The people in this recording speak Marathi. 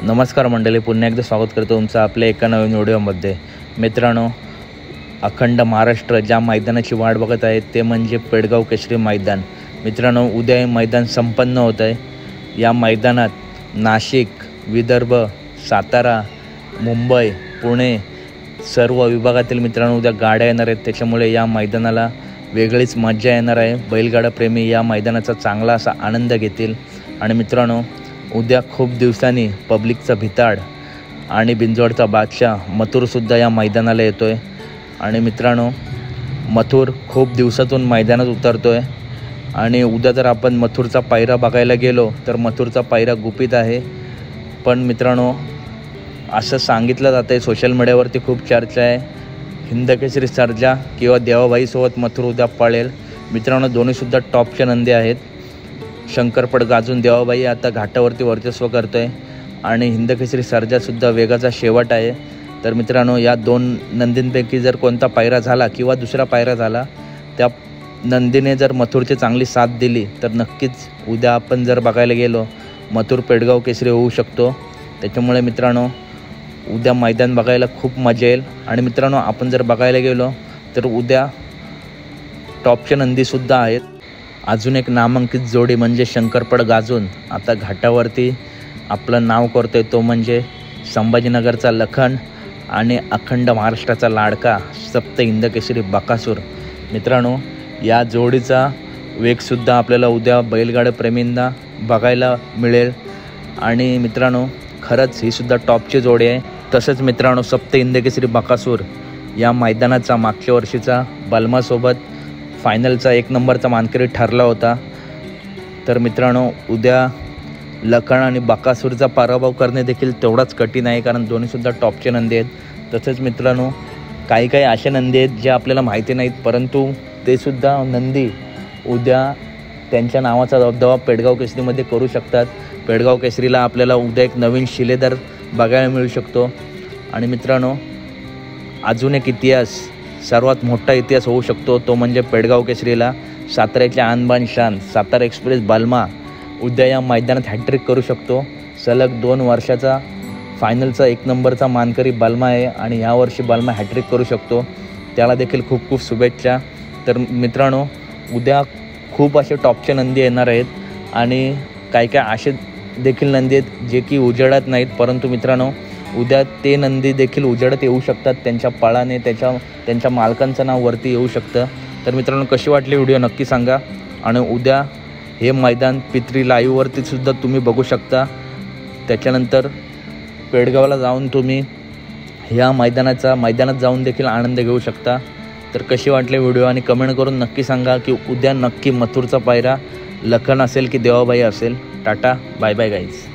नमस्कार मंडळी, पुन्हा एकदा स्वागत करतो तुमचं आपल्या एका नवीन व्हिडिओमध्ये। मित्रांनो, अखंड महाराष्ट्र ज्या मैदानाची वाट बघत आहे ते म्हणजे पेडगाव केसरी मैदान। मित्रांनो, उद्या हे मैदान संपन्न होत आहे। या मैदानात नाशिक, विदर्भ, सातारा, मुंबई, पुणे सर्व विभागातील मित्रांनो उद्या गाड्या येणार आहेत। त्याच्यामुळे या मैदानाला वेगळीच मजा येणार आहे। बैलगाडा प्रेमी या मैदानाचा चांगला असा आनंद घेतील। आणि मित्रांनो, उद्या खूप दिवसांनी पब्लिकचा भिताड आणि बिंजोडचा बादशाह मथुरसुद्धा या मैदानाला येतो आहे। आणि मित्रांनो, मथुर खूप दिवसातून मैदानात उतरतो आहे। आणि उद्या जर आपण मथुरचा पायरा बघायला गेलो तर मथुरचा पायरा गुपित आहे। पण मित्रांनो, असं सांगितलं जातं आहे, सोशल मीडियावरती खूप चर्चा आहे, हिंदकेसरी सर्जा किंवा देवाबाईसोबत मथुर उद्या पळेल। मित्रांनो, दोन्हीसुद्धा टॉपचे नंदी आहेत। शंकरपट गाजून देवाबाई आता घाटावरती वर्चस्व करतो आहे आणि हिंदकेसरी सर्जासुद्धा वेगाचा शेवट आहे। तर मित्रांनो, या दोन नंदींपैकी जर कोणता पायरा झाला किंवा दुसरा पायरा झाला, त्या नंदीने जर मथुरची चांगली साथ दिली तर नक्कीच उद्या आपण जर बघायला गेलो मथुर पेडगाव केसरी होऊ शकतो। त्याच्यामुळे मित्रांनो, उद्या मैदान बघायला खूप मजा येईल। आणि मित्रांनो, आपण जर बघायला गेलो तर उद्या टॉपचे नंदीसुद्धा आहेत। अजून एक नामांकित जोडी म्हणजे शंकरपट गाजून आता घाटावरती आपलं नाव करतो आहे, तो म्हणजे संभाजीनगरचा लखन आणि अखंड महाराष्ट्राचा लाडका सप्त हिंदकेसरी बकासूर। मित्रांनो, या जोडीचा वेगसुद्धा आपल्याला उद्या बैलगाडा प्रेमींना बघायला मिळेल। आणि मित्रांनो, खरंच ही सुद्धा टॉपची जोडी आहे। तसंच मित्रांनो, सप्त हिंदकेसरी बकासूर या मैदानाचा मागच्या वर्षीचा बलमासोबत फायनलचा 1 नंबरचा मानकरी ठरला होता। तर मित्रांनो, उद्या लखन आणि बकासूरचा पराभव करणे देखील तेवढाच कठीण आहे, कारण दोन्हीसुद्धा टॉपचे नंदी आहेत। तसेच मित्रांनो, काही असे नंदी आहेत जे आपल्याला माहिती नाहीत, परंतु ते सुद्धा नंदी उद्या त्यांच्या नावाचा दबदबा पेडगाव केसरीमध्ये करू शकतात। पेडगाव केसरीला आपल्याला उद्या एक नवीन शिलेदार बघायला मिळू शकतो। आणि मित्रांनो, अजून एक इतिहास, सर्वात मोठा इतिहास होऊ शकतो, तो म्हणजे पेडगाव केसरीला साताऱ्याच्या आणबान शान सातारा एक्सप्रेस बालमा उद्या या मैदानात हॅट्रिक करू शकतो। सलग 2 वर्षाचा फायनलचा 1 नंबरचा मानकरी बालमा आहे आणि यावर्षी बालमा हॅट्रिक करू शकतो। त्याला देखील खूप खूप शुभेच्छा। तर मित्रांनो, उद्या खूप असे टॉपचे नंदी येणार आहेत आणि काही असे देखील नंदी आहेत जे की उजेडत नाहीत, परंतु मित्रांनो उद्या ते नंदी देखील उजेडत येऊ शकतात। त्यांच्या पळाने त्यांच्या मालकांचं नाव वरती येऊ शकतं। तर मित्रांनो, कशी वाटली व्हिडिओ नक्की सांगा। आणि उद्या हे मैदान पित्री लाईव्हवरती सुद्धा तुम्ही बघू शकता। त्याच्यानंतर पेडगावला जाऊन तुम्ही ह्या मैदानात जाऊन देखील आनंद घेऊ शकता। तर कशी वाटली व्हिडिओ आणि कमेंट करून नक्की सांगा की उद्या नक्की मथुरचा पायरा लखन असेल की देवाबाई असेल। Tata, bye bye guys.